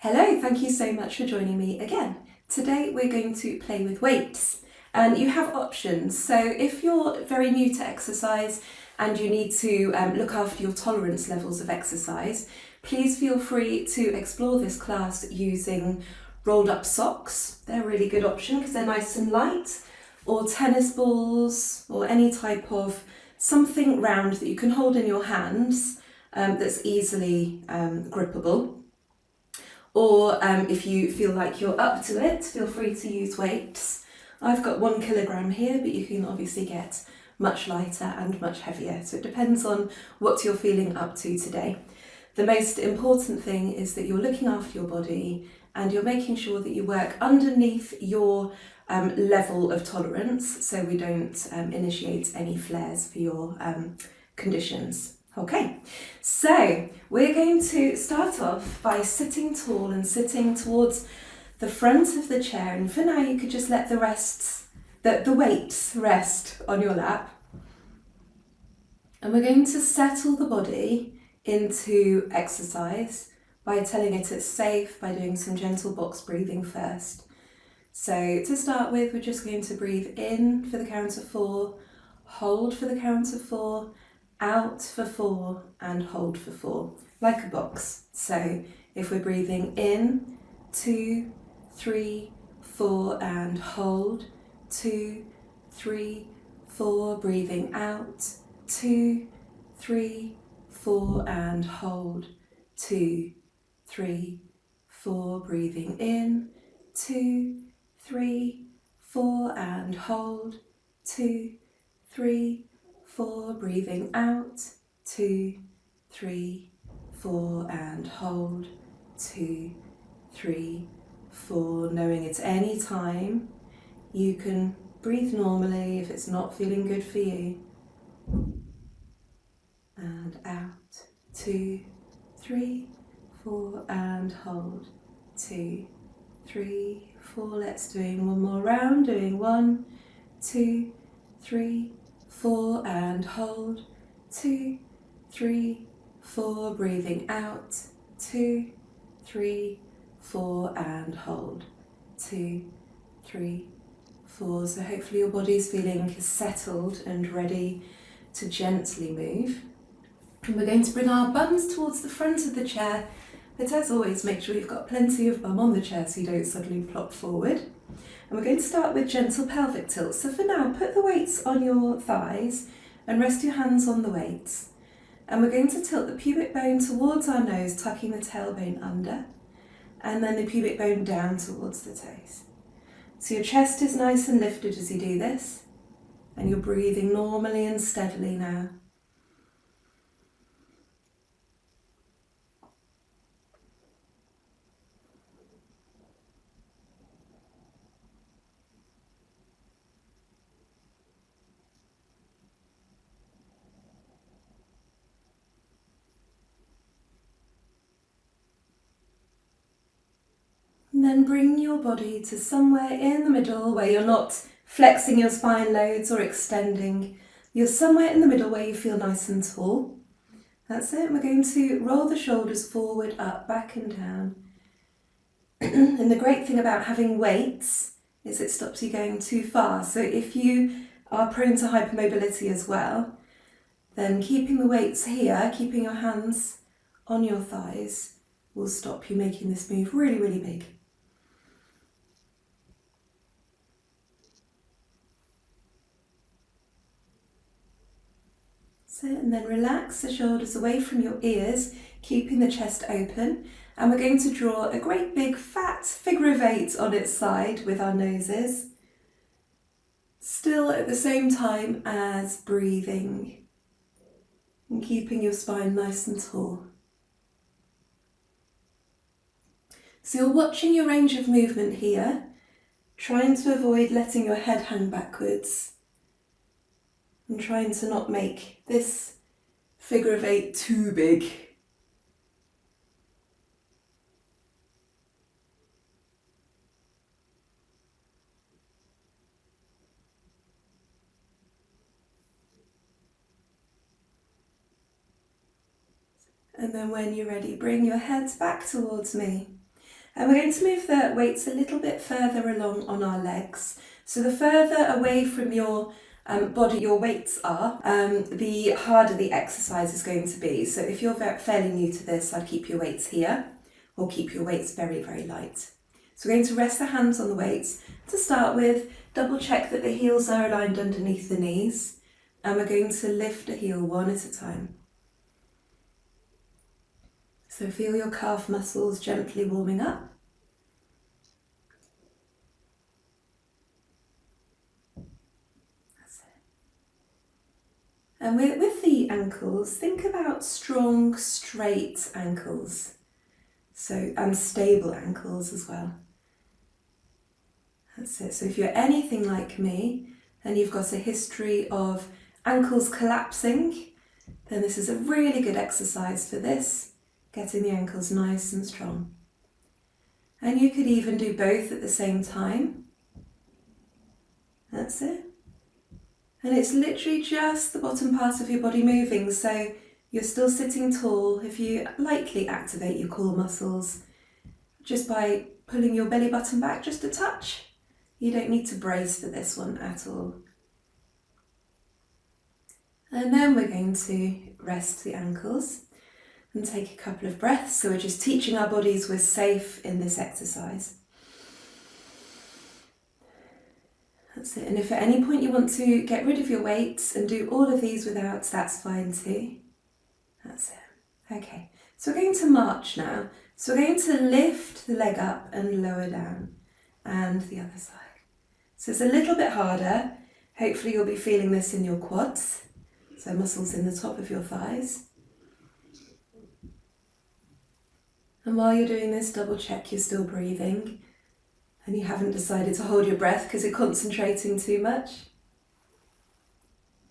Hello, thank you so much for joining me again. Today we're going to play with weights and you have options. So if you're very new to exercise and you need to look after your tolerance levels of exercise, please feel free to explore this class using rolled up socks. They're a really good option because they're nice and light, or tennis balls, or any type of something round that you can hold in your hands that's easily grippable. Or if you feel like you're up to it, feel free to use weights. I've got 1 kilogram here, but you can obviously get much lighter and much heavier. So it depends on what you're feeling up to today. The most important thing is that you're looking after your body and you're making sure that you work underneath your level of tolerance, so we don't initiate any flares for your conditions. Okay, so we're going to start off by sitting tall and sitting towards the front of the chair, and for now you could just let the weights rest on your lap. And we're going to settle the body into exercise by telling it it's safe, by doing some gentle box breathing first. So to start with, we're just going to breathe in for the count of 4, hold for the count of 4, out for 4 and hold for 4, like a box. So if we're breathing in, 2, 3, 4 and hold, 2, 3, 4, breathing out, 2, 3, 4 and hold, 2, 3, 4, breathing in, 2, 3, 4 and hold, 2, 3, 4, breathing out, 2, 3, 4 and hold, 2, 3, 4, knowing at any time you can breathe normally if it's not feeling good for you. And out, 2, 3, 4 and hold, 2, 3, 4, let's do one more round, doing 1, 2, 3, 4 and hold, 2, 3, 4, breathing out, 2, 3, 4 and hold, 2, 3, 4. So hopefully your body's feeling settled and ready to gently move. And we're going to bring our bums towards the front of the chair, but as always make sure you've got plenty of bum on the chair so you don't suddenly plop forward. And we're going to start with gentle pelvic tilt. So for now, put the weights on your thighs and rest your hands on the weights. And we're going to tilt the pubic bone towards our nose, tucking the tailbone under, and then the pubic bone down towards the toes. So your chest is nice and lifted as you do this, and you're breathing normally and steadily now. And then bring your body to somewhere in the middle where you're not flexing your spine loads or extending. You're somewhere in the middle where you feel nice and tall. That's it. We're going to roll the shoulders forward, up, back and down. And the great thing about having weights is it stops you going too far. So if you are prone to hypermobility as well, then keeping the weights here, keeping your hands on your thighs, will stop you making this move really, really big. And then relax the shoulders away from your ears, keeping the chest open. And we're going to draw a great big fat figure of 8 on its side with our noses. Still at the same time as breathing and keeping your spine nice and tall. So you're watching your range of movement here, trying to avoid letting your head hang backwards. And trying to not make this figure of 8 too big. And then when you're ready, bring your heads back towards me. And we're going to move the weights a little bit further along on our legs. So the further away from your body your weights are, the harder the exercise is going to be. So if you're fairly new to this, I'd keep your weights here, or keep your weights very, very light. So we're going to rest the hands on the weights. To start with, double check that the heels are aligned underneath the knees, and we're going to lift a heel one at a time. So feel your calf muscles gently warming up. That's it. And with the ankles, think about strong, straight ankles. And stable ankles as well. That's it. So if you're anything like me and you've got a history of ankles collapsing, then this is a really good exercise for this, getting the ankles nice and strong. And you could even do both at the same time. That's it. And it's literally just the bottom part of your body moving, so you're still sitting tall. If you lightly activate your core muscles just by pulling your belly button back just a touch, you don't need to brace for this one at all. And then we're going to rest the ankles and take a couple of breaths. So we're just teaching our bodies we're safe in this exercise. That's it. And if at any point you want to get rid of your weights and do all of these without, that's fine too. That's it. Okay, so we're going to march now. So we're going to lift the leg up and lower down, and the other side. So it's a little bit harder. Hopefully you'll be feeling this in your quads, so muscles in the top of your thighs. And while you're doing this, double check you're still breathing and you haven't decided to hold your breath because you're concentrating too much.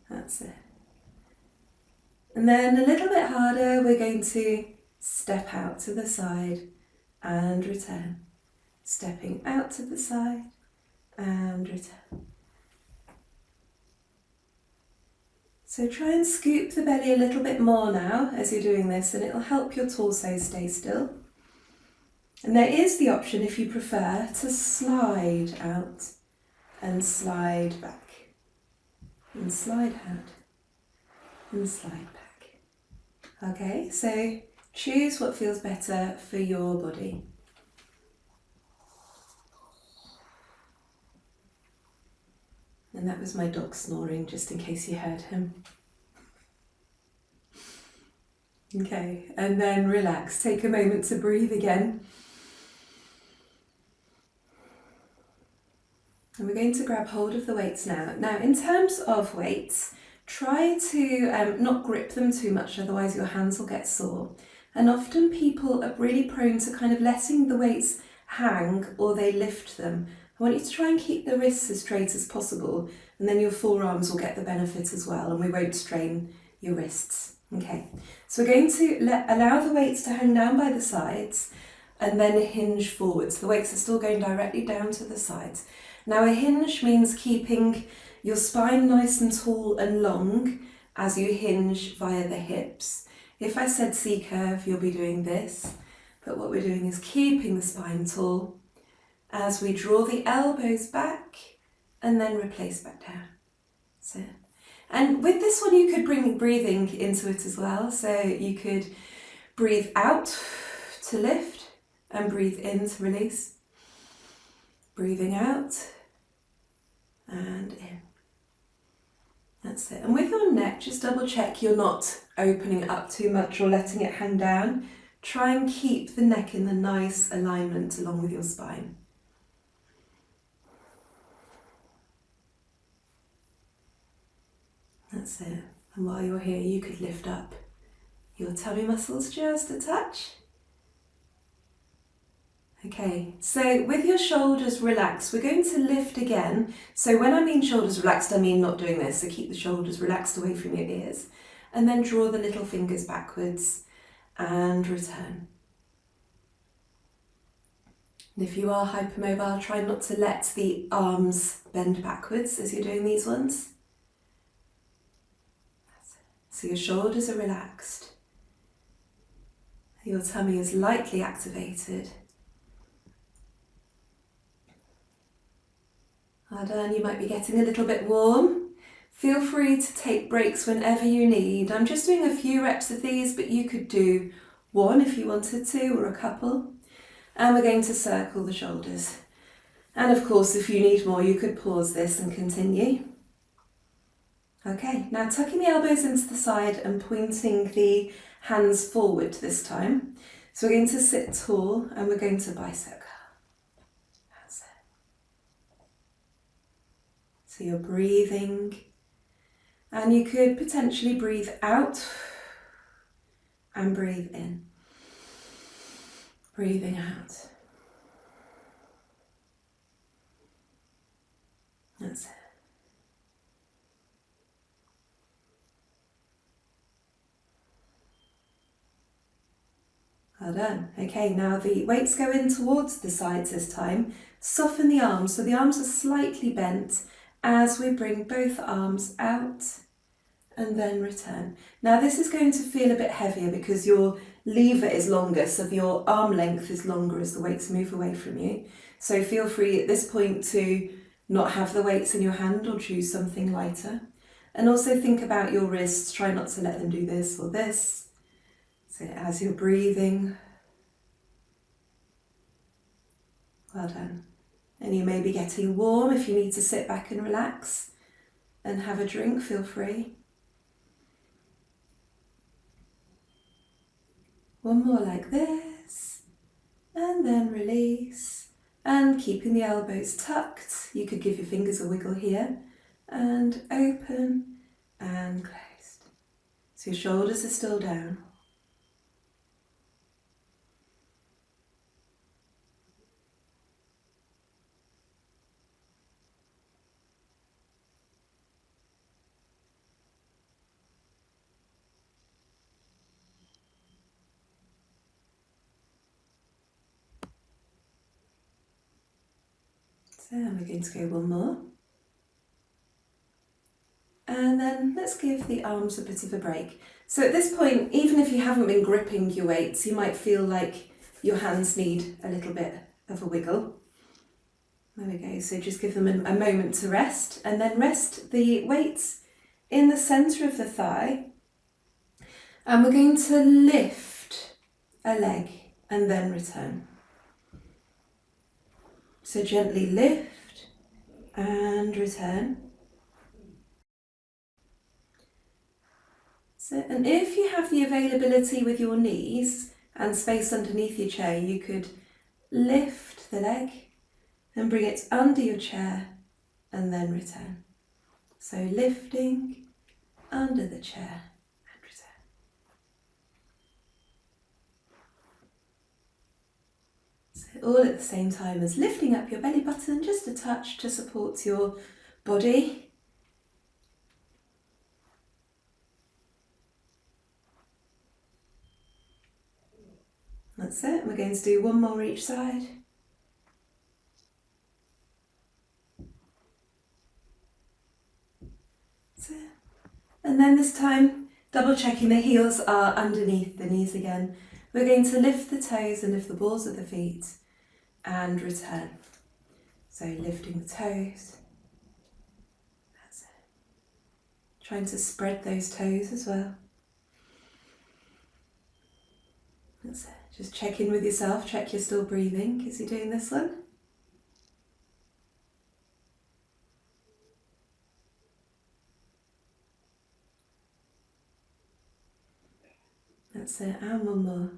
That's it. And then a little bit harder, we're going to step out to the side and return. Stepping out to the side and return. So try and scoop the belly a little bit more now as you're doing this, and it'll help your torso stay still. And there is the option, if you prefer, to slide out and slide back, and slide out and slide back. Okay, so choose what feels better for your body. And that was my dog snoring, just in case you heard him. Okay, and then relax. Take a moment to breathe again. And we're going to grab hold of the weights now. Now, in terms of weights, try to not grip them too much, otherwise your hands will get sore. And often people are really prone to kind of letting the weights hang, or they lift them. I want you to try and keep the wrists as straight as possible, and then your forearms will get the benefit as well, and we won't strain your wrists. Okay, so we're going to allow the weights to hang down by the sides and then hinge forwards. The weights are still going directly down to the sides. Now, a hinge means keeping your spine nice and tall and long as you hinge via the hips. If I said C-curve, you'll be doing this, but what we're doing is keeping the spine tall as we draw the elbows back and then replace back down. So, and with this one you could bring breathing into it as well. So you could breathe out to lift and breathe in to release. Breathing out and in. That's it. And with your neck, just double check you're not opening it up too much or letting it hang down. Try and keep the neck in the nice alignment along with your spine. That's it. And while you're here, you could lift up your tummy muscles just a touch. Okay, so with your shoulders relaxed, we're going to lift again. So when I mean shoulders relaxed, I mean not doing this. So keep the shoulders relaxed away from your ears. And then draw the little fingers backwards and return. And if you are hypermobile, try not to let the arms bend backwards as you're doing these ones. So your shoulders are relaxed. Your tummy is lightly activated. Well done. You might be getting a little bit warm. Feel free to take breaks whenever you need. I'm just doing a few reps of these, but you could do one if you wanted to, or a couple. And we're going to circle the shoulders. And of course, if you need more, you could pause this and continue. Okay, now tucking the elbows into the side and pointing the hands forward this time. So we're going to sit tall and we're going to bicep curl. That's it. So you're breathing, and you could potentially breathe out and breathe in. Breathing out. That's it. Well done. Okay, now the weights go in towards the sides this time. Soften the arms, so the arms are slightly bent as we bring both arms out and then return. Now this is going to feel a bit heavier because your lever is longer, so your arm length is longer as the weights move away from you. So feel free at this point to not have the weights in your hand or choose something lighter. And also think about your wrists, try not to let them do this or this. So as you're breathing, well done. And you may be getting warm. If you need to sit back and relax and have a drink, feel free. One more like this, and then release. And keeping the elbows tucked, you could give your fingers a wiggle here, and open and closed. So your shoulders are still down. So we're going to go one more. And then let's give the arms a bit of a break. So at this point, even if you haven't been gripping your weights, you might feel like your hands need a little bit of a wiggle. There we go. So just give them a moment to rest, and then rest the weights in the centre of the thigh. And we're going to lift a leg and then return. So gently lift and return. So, and if you have the availability with your knees and space underneath your chair, you could lift the leg and bring it under your chair and then return. So lifting under the chair and return. So all at the same time as lifting up your belly button just a touch to support your body. That's it. We're going to do one more each side. That's it. And then this time, double checking the heels are underneath the knees again. We're going to lift the toes and lift the balls of the feet and return. So lifting the toes. That's it. Trying to spread those toes as well. That's it. Just check in with yourself, check you're still breathing as you're doing this one. That's it, and one more.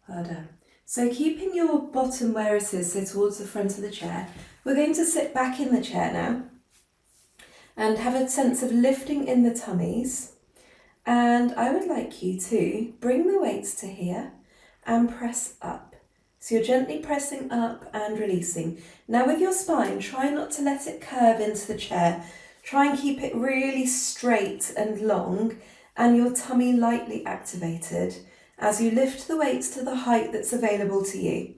Well done. So keeping your bottom where it is, so towards the front of the chair, we're going to sit back in the chair now and have a sense of lifting in the tummies. And I would like you to bring the weights to here and press up. So you're gently pressing up and releasing. Now with your spine, try not to let it curve into the chair. Try and keep it really straight and long and your tummy lightly activated as you lift the weights to the height that's available to you.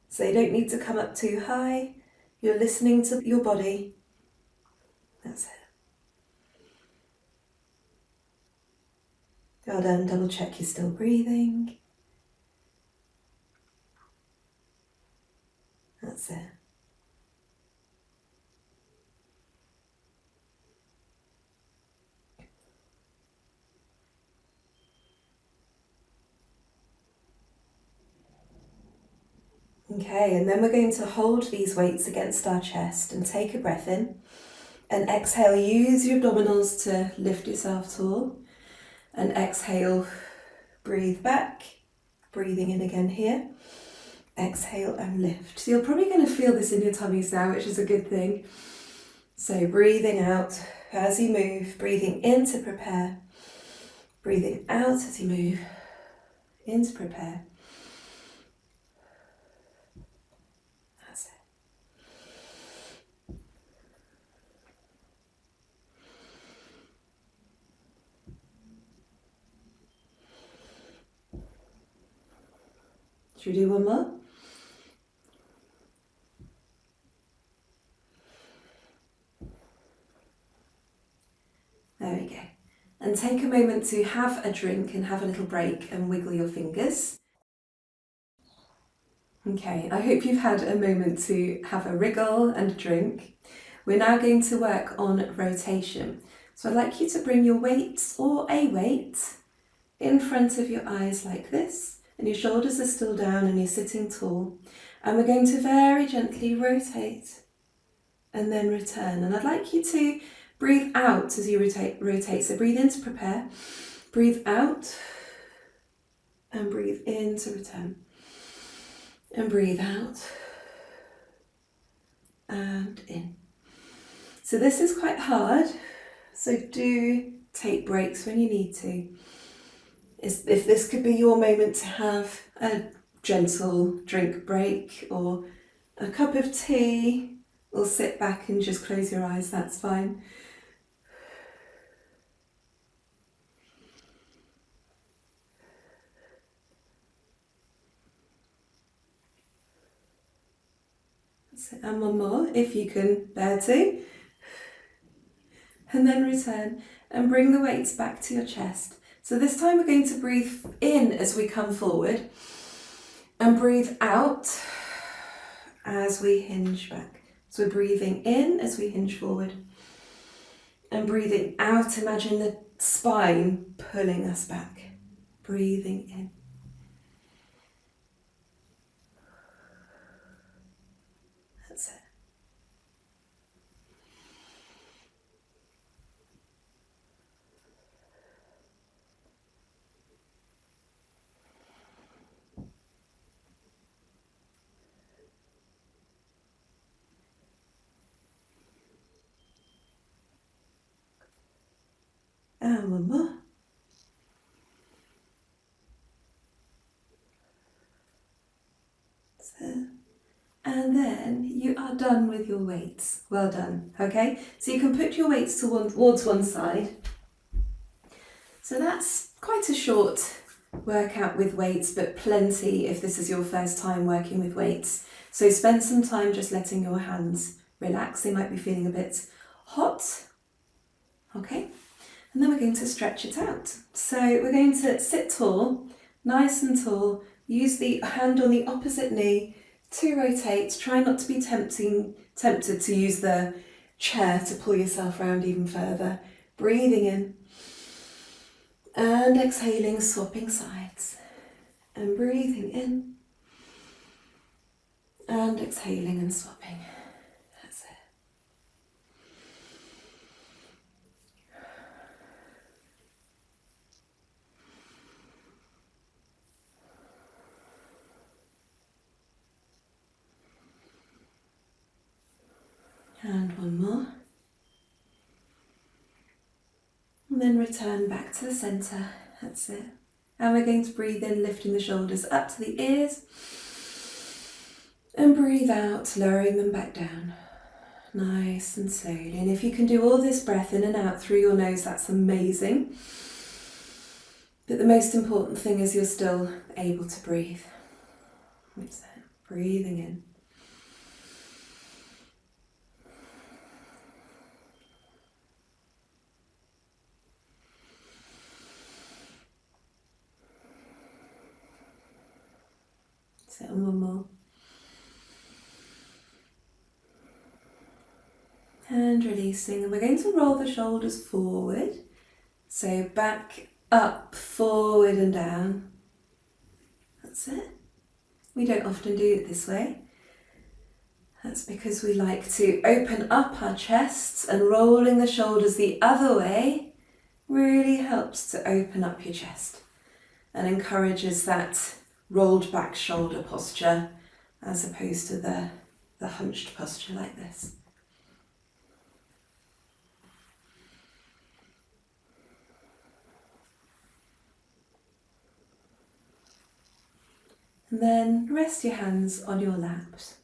So they don't need to come up too high. You're listening to your body. That's it. Well done, double check you're still breathing. That's it. Okay, and then we're going to hold these weights against our chest and take a breath in. And exhale, use your abdominals to lift yourself tall. And exhale, breathe back, breathing in again here. Exhale and lift. So you're probably going to feel this in your tummies now, which is a good thing. So breathing out as you move, breathing in to prepare, breathing out as you move, in to prepare. That's it. Should we do one more? There we go. And take a moment to have a drink and have a little break and wiggle your fingers. Okay, I hope you've had a moment to have a wriggle and a drink. We're now going to work on rotation. So I'd like you to bring your weights or a weight in front of your eyes like this, and your shoulders are still down and you're sitting tall. And we're going to very gently rotate and then return. And I'd like you to breathe out as you rotate. So breathe in to prepare, breathe out and breathe in to return. And breathe out and in. So this is quite hard, so do take breaks when you need to. If this could be your moment to have a gentle drink break or a cup of tea, or sit back and just close your eyes, that's fine. And one more, if you can bear to. And then return and bring the weights back to your chest. So this time we're going to breathe in as we come forward and breathe out as we hinge back. So we're breathing in as we hinge forward and breathing out. Imagine the spine pulling us back. Breathing in. That's it. And one more. So, and then you are done with your weights. Well done, okay? So you can put your weights towards one side. So that's quite a short workout with weights, but plenty if this is your first time working with weights. So spend some time just letting your hands relax. They might be feeling a bit hot, okay? And then we're going to stretch it out. So we're going to sit tall, nice and tall. Use the hand on the opposite knee to rotate. Try not to be tempted to use the chair to pull yourself around even further. Breathing in and exhaling, swapping sides. And breathing in and exhaling and swapping. That's it. And one more. And then return back to the centre. That's it. And we're going to breathe in, lifting the shoulders up to the ears. And breathe out, lowering them back down. Nice and slowly. And if you can do all this breath in and out through your nose, that's amazing. But the most important thing is you're still able to breathe. That's it. Breathing in. And one more. And releasing. And we're going to roll the shoulders forward. So back, up, forward and down. That's it. We don't often do it this way. That's because we like to open up our chests, and rolling the shoulders the other way really helps to open up your chest and encourages that rolled back shoulder posture as opposed to the hunched posture like this. And then rest your hands on your laps.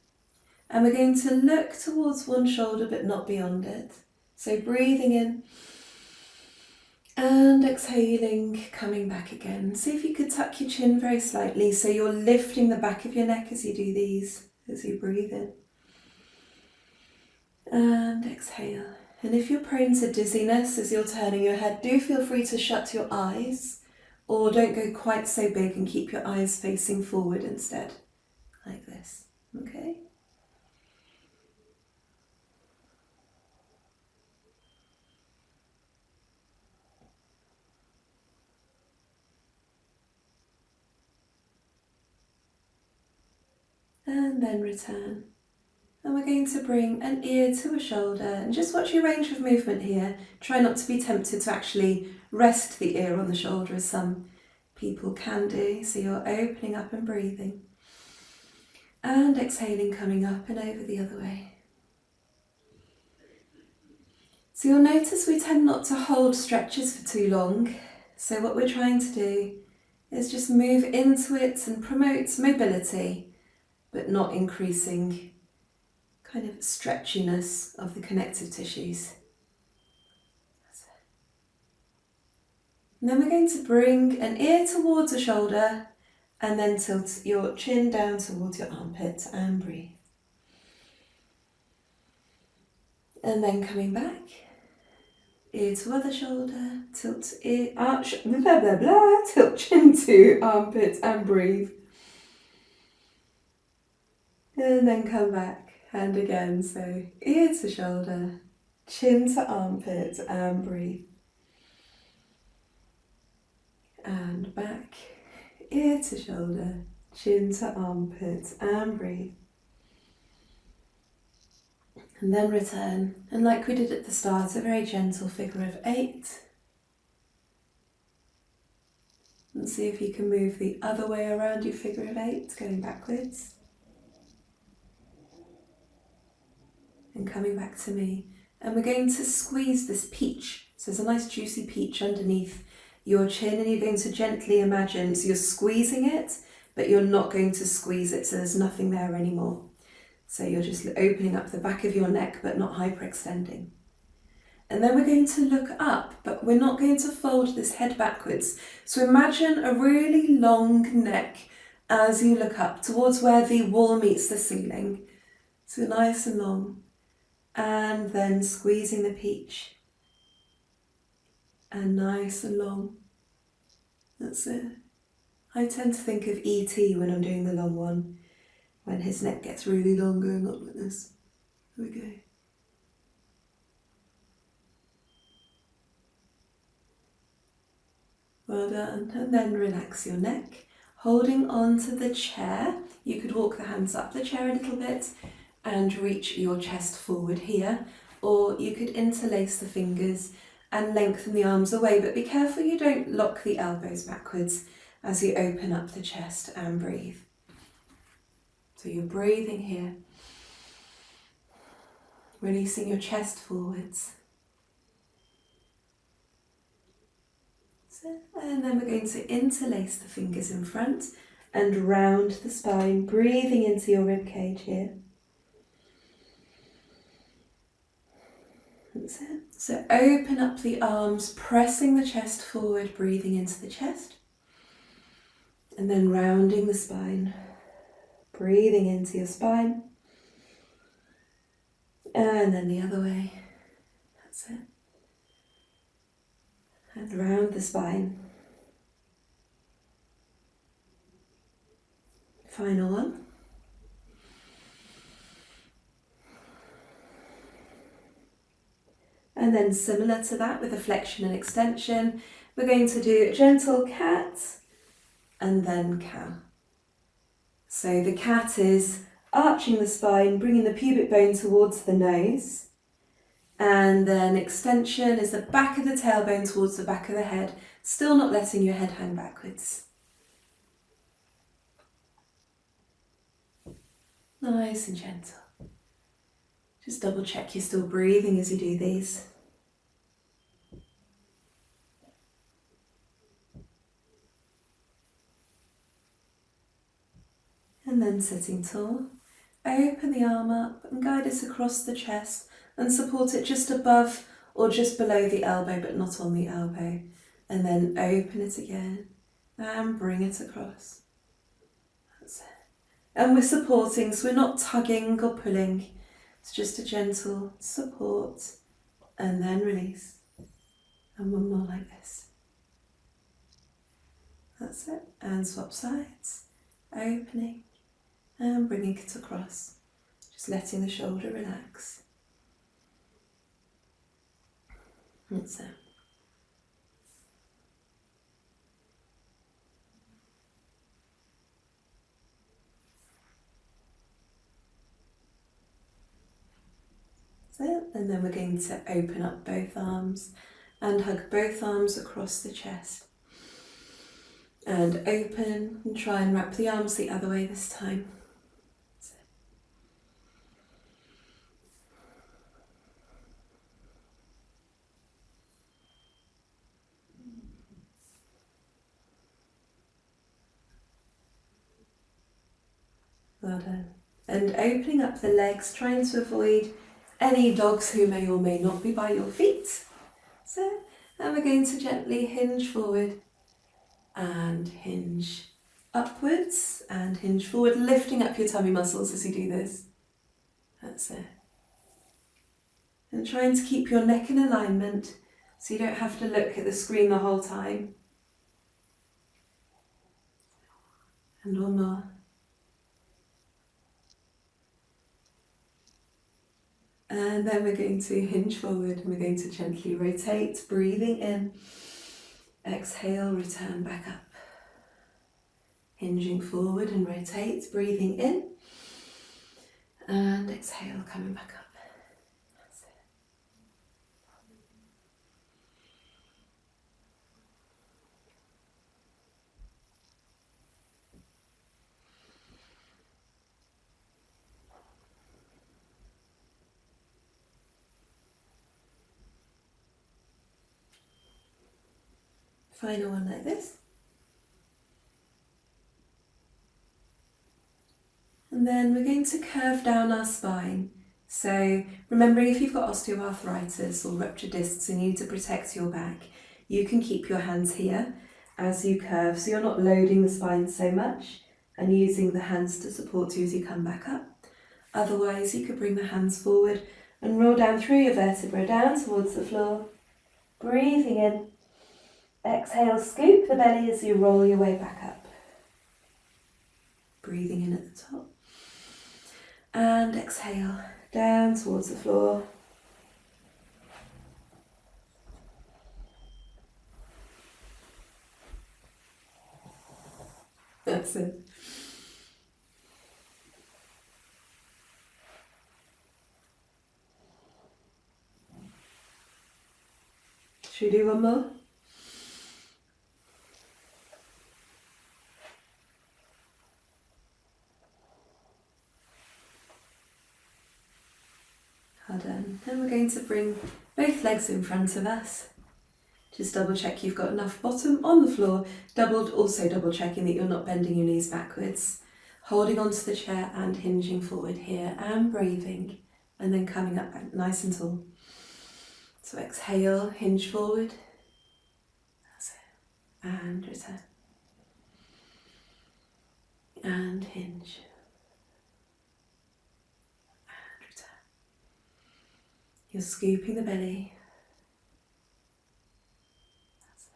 And we're going to look towards one shoulder but not beyond it. So breathing in and exhaling, coming back again. See if you could tuck your chin very slightly so you're lifting the back of your neck as you do these, as you breathe in. And exhale. And if you're prone to dizziness as you're turning your head, do feel free to shut your eyes, or don't go quite so big and keep your eyes facing forward instead, like this, okay? And then return. And we're going to bring an ear to a shoulder and just watch your range of movement here. Try not to be tempted to actually rest the ear on the shoulder as some people can do. So you're opening up and breathing. And exhaling, coming up and over the other way. So you'll notice we tend not to hold stretches for too long. So what we're trying to do is just move into it and promote mobility, but not increasing kind of stretchiness of the connective tissues. And then we're going to bring an ear towards a shoulder and then tilt your chin down towards your armpit and breathe. And then coming back, ear to other shoulder, tilt ear, blah blah blah, tilt chin to armpit and breathe. And then come back. And again, so ear to shoulder, chin to armpit and breathe. And back, ear to shoulder, chin to armpit and breathe. And then return, and like we did at the start, a very gentle figure of 8. And see if you can move the other way around your figure of 8, going backwards. And coming back to me. And we're going to squeeze this peach. So there's a nice juicy peach underneath your chin, and you're going to gently imagine, so you're squeezing it, but you're not going to squeeze it, so there's nothing there anymore. So you're just opening up the back of your neck, but not hyperextending. And then we're going to look up, but we're not going to fold this head backwards. So imagine a really long neck as you look up towards where the wall meets the ceiling. So nice and long. And then squeezing the peach. And nice and long. That's it. I tend to think of E.T. when I'm doing the long one, when his neck gets really long going up like this. There we go. Well done. And then relax your neck. Holding on to the chair, you could walk the hands up the chair a little bit and reach your chest forward here, or you could interlace the fingers and lengthen the arms away, but be careful you don't lock the elbows backwards as you open up the chest and breathe. So you're breathing here, releasing your chest forwards. And then we're going to interlace the fingers in front and round the spine, breathing into your rib cage here. That's it. So open up the arms, pressing the chest forward, breathing into the chest. And then rounding the spine, breathing into your spine. And then the other way. That's it. And round the spine. Final one. And then similar to that with a flexion and extension, we're going to do a gentle cat and then cow. So the cat is arching the spine, bringing the pubic bone towards the nose. And then extension is the back of the tailbone towards the back of the head, still not letting your head hang backwards. Nice and gentle. Just double check you're still breathing as you do these. And then sitting tall, open the arm up and guide us across the chest and support it just above or just below the elbow, but not on the elbow. And then open it again and bring it across. That's it. And we're supporting, so we're not tugging or pulling. It's just a gentle support and then release. And one more like this. That's it. And swap sides. Opening and bringing it across. Just letting the shoulder relax. That's it. That's it. And then we're going to open up both arms and hug both arms across the chest. And open and try and wrap the arms the other way this time. Well done. And opening up the legs, trying to avoid any dogs who may or may not be by your feet. So, and we're going to gently hinge forward and hinge upwards and hinge forward, lifting up your tummy muscles as you do this. That's it. And trying to keep your neck in alignment so you don't have to look at the screen the whole time. And one more. And then we're going to hinge forward and we're going to gently rotate, breathing in. Exhale, return back up. Hinging forward and rotate, breathing in. And exhale, coming back up. That's it. Final one like this. And then we're going to curve down our spine. So remembering if you've got osteoarthritis or ruptured discs and you need to protect your back, you can keep your hands here as you curve, so you're not loading the spine so much and using the hands to support you as you come back up. Otherwise, you could bring the hands forward and roll down through your vertebra, down towards the floor. Breathing in. Exhale, scoop the belly as you roll your way back up. Breathing in at the top. And exhale, down towards the floor. That's it. Should we do one more? Well done. Then we're going to bring both legs in front of us. Just double check you've got enough bottom on the floor. Also double checking that you're not bending your knees backwards. Holding onto the chair and hinging forward here and breathing. And then coming up nice and tall. So exhale, hinge forward. That's it. And return. And hinge. You're scooping the belly. That's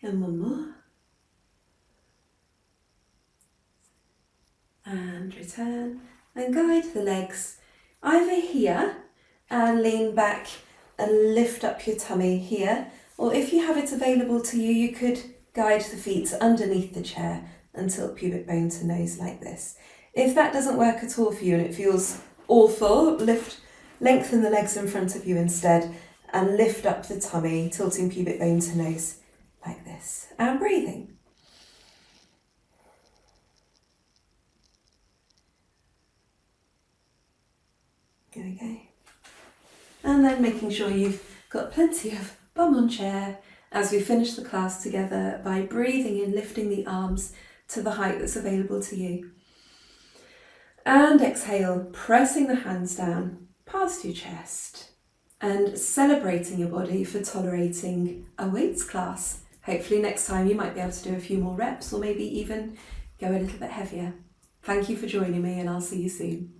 it. And one more. And return. And guide the legs either here and lean back and lift up your tummy here. Or if you have it available to you, you could guide the feet underneath the chair and tilt pubic bone to nose like this. If that doesn't work at all for you and it feels awful, lengthen the legs in front of you instead and lift up the tummy, tilting pubic bone to nose like this. And breathing. There we go. And then making sure you've got plenty of bum on chair as we finish the class together by breathing in, lifting the arms to the height that's available to you. And exhale, pressing the hands down past your chest and celebrating your body for tolerating a weights class. Hopefully next time you might be able to do a few more reps or maybe even go a little bit heavier. Thank you for joining me and I'll see you soon.